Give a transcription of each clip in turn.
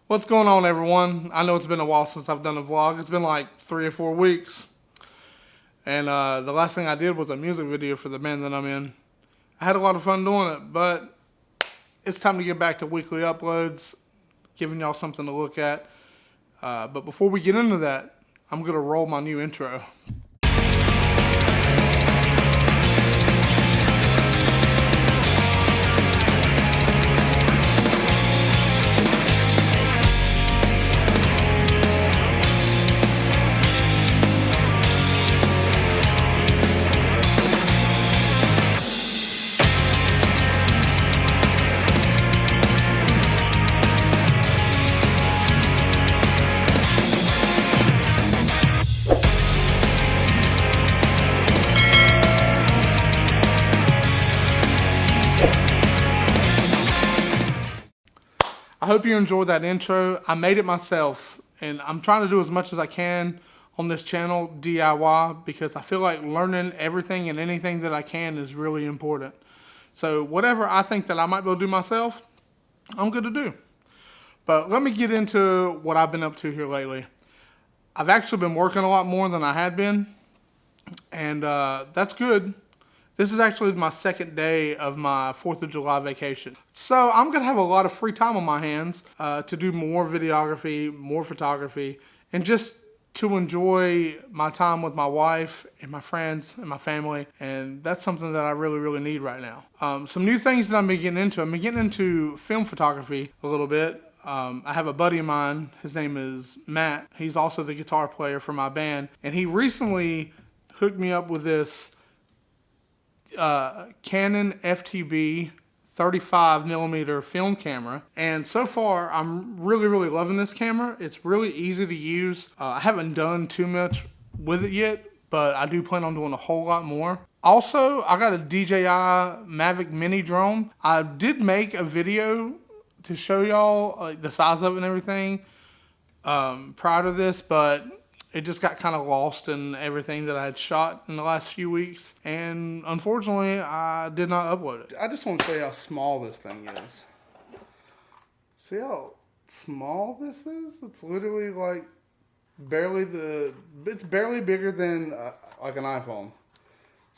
What's going on, everyone? I know it's been a while since I've done a vlog. It's been like 3 or 4 weeks. And the last thing I did was a music video for the band that I'm in. I had a lot of fun doing it, but it's time to get back to weekly uploads, giving y'all something to look at. But before we get into that, I'm going to roll my new intro. I hope you enjoyed that intro. I made it myself, and I'm trying to do as much as I can on this channel, DIY, because I feel like learning everything and anything that I can is really important. So whatever I think that I might be able to do myself, I'm good to do. But let me get into what I've been up to here lately. I've actually been working a lot more than I had been, and that's good. This is actually my second day of my 4th of July vacation. So I'm going to have a lot of free time on my hands to do more videography, more photography, and just to enjoy my time with my wife and my friends and my family. And that's something that I really, really need right now. Some new things that I've been getting into. I've been getting into film photography a little bit. I have a buddy of mine. His name is Matt. He's also the guitar player for my band. And he recently hooked me up with this Canon FTB 35mm film camera, and so far I'm really loving this camera. It's really easy to use. I haven't done too much with it yet, but I do plan on doing a whole lot more. Also, I got a DJI Mavic Mini drone. I did make a video to show y'all the size of it and everything prior to this, but it just got kind of lost in everything that I had shot in the last few weeks. And unfortunately, I did not upload it. I just want to show you how small this thing is. See how small this is? It's literally like it's barely bigger than like an iPhone.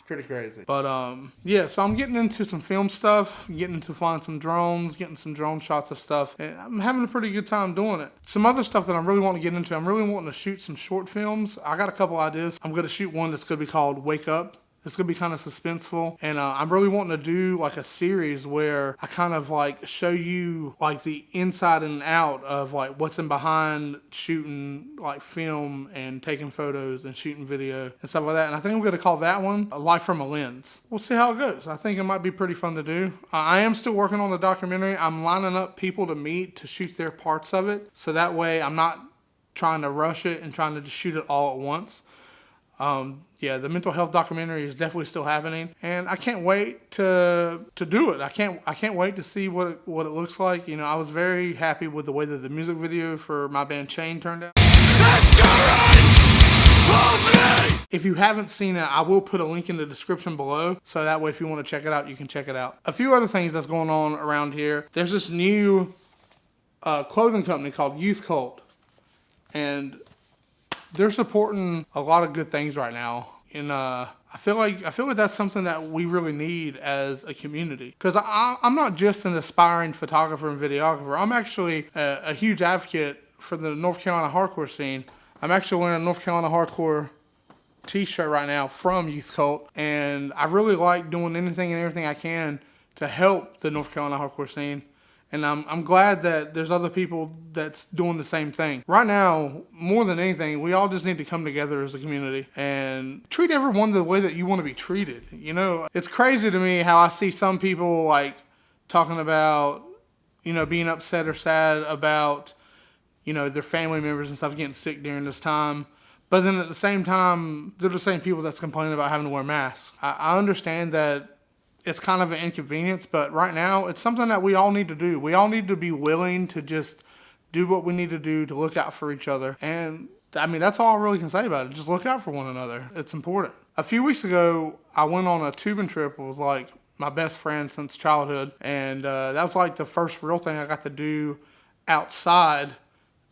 Pretty crazy. But yeah, so I'm getting into some film stuff, getting into flying some drones, getting some drone shots of stuff, and I'm having a pretty good time doing it. Some other stuff that I'm really wanting to get into, I'm really wanting to shoot some short films. I got a couple ideas. I'm going to shoot one that's going to be called Wake Up. It's going to be kind of suspenseful, and I'm really wanting to do like a series where I kind of like show you like the inside and out of like what's in behind shooting like film and taking photos and shooting video and stuff like that. And I think I'm going to call that one Life from a Lens. We'll see how it goes. I think it might be pretty fun to do. I am still working on the documentary. I'm lining up people to meet to shoot their parts of it, so that way I'm not trying to rush it and trying to just shoot it all at once. Yeah, the mental health documentary is definitely still happening, and I can't wait to do it. I can't wait to see what it looks like. You know, I was very happy with the way that the music video for my band Chain turned out. If you haven't seen it, I will put a link in the description below, so that way if you want to check it out, you can check it out. A few other things that's going on around here. There's this new clothing company called Youth Cult, and they're supporting a lot of good things right now, and I feel like that's something that we really need as a community. Because I'm not just an aspiring photographer and videographer. I'm actually a huge advocate for the North Carolina hardcore scene. I'm actually wearing a North Carolina hardcore t-shirt right now from Youth Cult, and I really like doing anything and everything I can to help the North Carolina hardcore scene. And I'm glad that there's other people that's doing the same thing. Right now, more than anything, we all just need to come together as a community and treat everyone the way that you want to be treated. You know, it's crazy to me how I see some people like talking about, you know, being upset or sad about, you know, their family members and stuff getting sick during this time. But then at the same time, they're the same people that's complaining about having to wear masks. I understand that it's kind of an inconvenience, but right now it's something that we all need to do. We all need to be willing to just do what we need to do to look out for each other. And I mean, that's all I really can say about it. Just look out for one another. It's important. A few weeks ago, I went on a tubing trip with like my best friend since childhood, and that was like the first real thing I got to do outside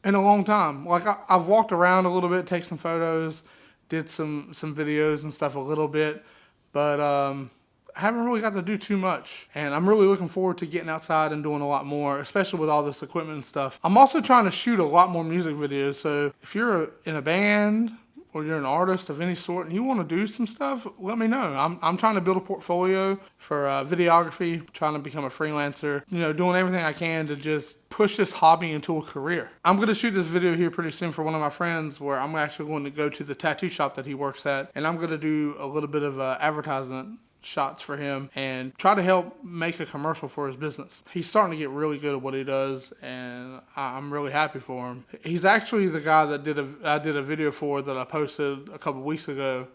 in a long time. Like I've walked around a little bit, take some photos, did some videos and stuff a little bit, but I haven't really got to do too much. And I'm really looking forward to getting outside and doing a lot more, especially with all this equipment and stuff. I'm also trying to shoot a lot more music videos. So if you're in a band or you're an artist of any sort and you want to do some stuff, let me know. I'm trying to build a portfolio for videography, trying to become a freelancer, you know, doing everything I can to just push this hobby into a career. I'm going to shoot this video here pretty soon for one of my friends where I'm actually going to go to the tattoo shop that he works at, and I'm going to do a little bit of advertisement shots for him and try to help make a commercial for his business. He's starting to get really good at what he does, and I'm really happy for him. He's actually the guy that I did a video for that I posted a couple weeks ago.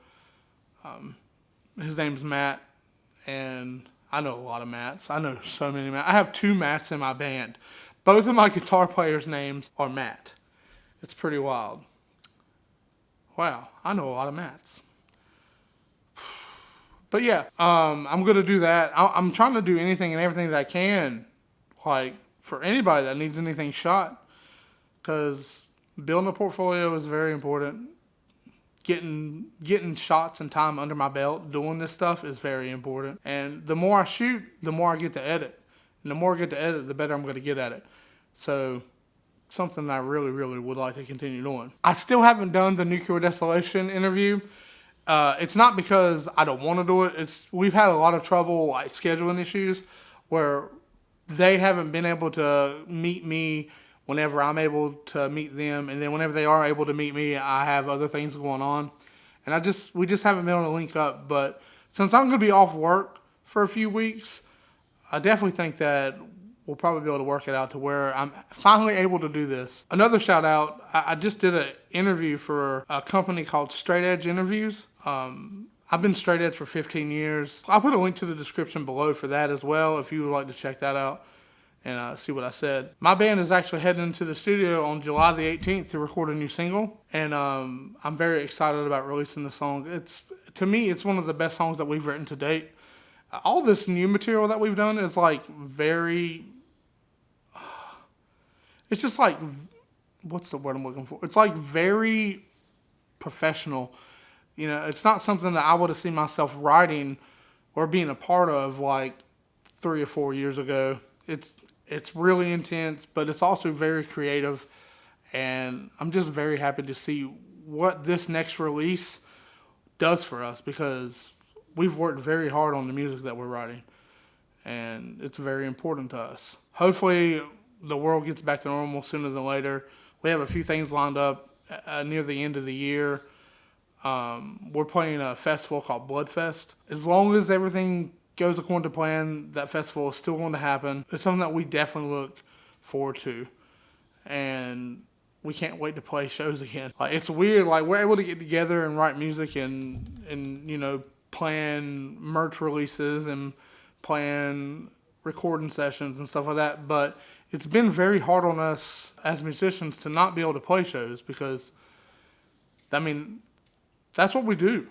His name's Matt, and I know a lot of Matts. I know so many Matts. I have 2 Matts in my band. Both of my guitar players' names are Matt. It's pretty wild. Wow, I know a lot of Matts. But yeah, I'm going to do that. I'm trying to do anything and everything that I can, like, for anybody that needs anything shot, because building a portfolio is very important. Getting shots and time under my belt doing this stuff is very important. And the more I shoot, the more I get to edit. And the more I get to edit, the better I'm going to get at it. So, something that I really, really would like to continue doing. I still haven't done the nuclear desolation interview. It's not because I don't want to do it. We've had a lot of trouble, like scheduling issues, where they haven't been able to meet me whenever I'm able to meet them, and then whenever they are able to meet me, I have other things going on, and we just haven't been able to link up. But since I'm going to be off work for a few weeks, I definitely think that we'll probably be able to work it out to where I'm finally able to do this. Another shout out, I just did an interview for a company called Straight Edge Interviews. I've been straight edge for 15 years. I'll put a link to the description below for that as well if you would like to check that out and see what I said. My band is actually heading into the studio on July the 18th to record a new single, and I'm very excited about releasing the song. To me, it's one of the best songs that we've written to date. All this new material that we've done is like very, it's just like, what's the word I'm looking for? It's like very professional. You know, it's not something that I would have seen myself writing or being a part of like 3 or 4 years ago. It's really intense, but it's also very creative, and I'm just very happy to see what this next release does for us, because we've worked very hard on the music that we're writing, and it's very important to us. Hopefully the world gets back to normal sooner than later. We have a few things lined up near the end of the year. We're playing a festival called Bloodfest. As long as everything goes according to plan, that festival is still going to happen. It's something that we definitely look forward to, and we can't wait to play shows again. Like, it's weird, like, we're able to get together and write music and you know, plan merch releases and plan recording sessions and stuff like that, but it's been very hard on us as musicians to not be able to play shows, because, I mean, that's what we do.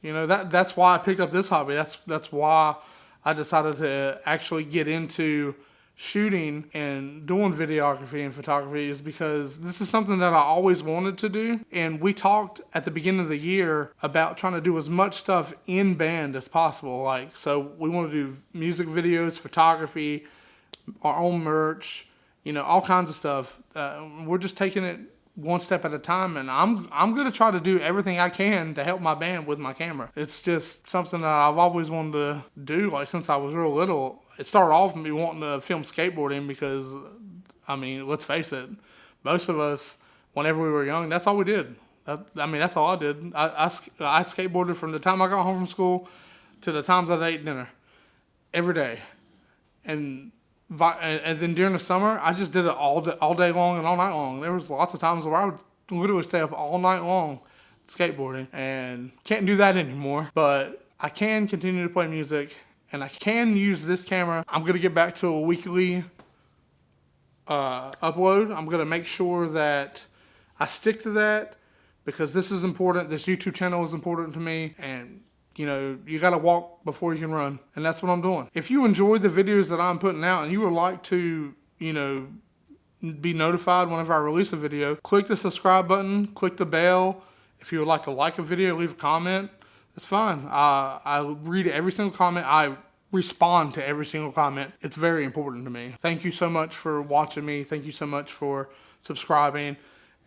You know, that's why I picked up this hobby. That's why I decided to actually get into shooting and doing videography and photography, is because this is something that I always wanted to do. And we talked at the beginning of the year about trying to do as much stuff in band as possible. Like, so we want to do music videos, photography, our own merch, you know, all kinds of stuff. We're just taking it one step at a time, and I'm going to try to do everything I can to help my band with my camera. It's just something that I've always wanted to do, like, since I was real little. It started off with me wanting to film skateboarding because, I mean, let's face it, most of us, whenever we were young, that's all we did. That's all I did. I skateboarded from the time I got home from school to the times I ate dinner every day. And then during the summer, I just did it all day long and all night long. There was lots of times where I would literally stay up all night long skateboarding, and can't do that anymore. But I can continue to play music, and I can use this camera. I'm going to get back to a weekly upload. I'm going to make sure that I stick to that, because this is important. This YouTube channel is important to me, and you know, you got to walk before you can run, and that's what I'm doing. If you enjoyed the videos that I'm putting out and you would like to, you know, be notified whenever I release a video, click the subscribe button, click the bell. If you would like to like a video, leave a comment. It's fine. I read every single comment. I respond to every single comment. It's very important to me. Thank you so much for watching me. Thank you so much for subscribing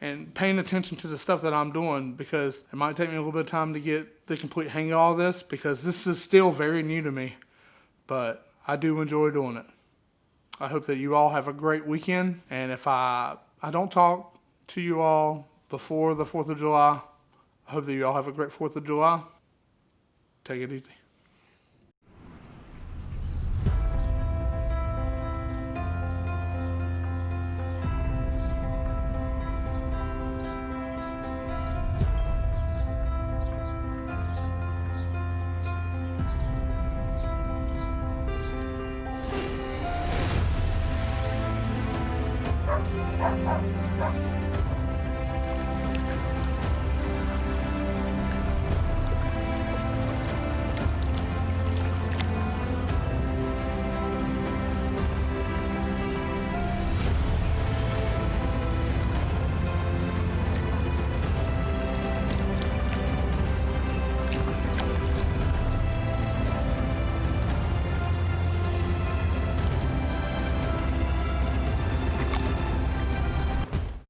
and paying attention to the stuff that I'm doing, because it might take me a little bit of time to get the complete hang of all this, because this is still very new to me, but I do enjoy doing it. I hope that you all have a great weekend, and if I don't talk to you all before the 4th of July, I hope that you all have a great 4th of July. Take it easy.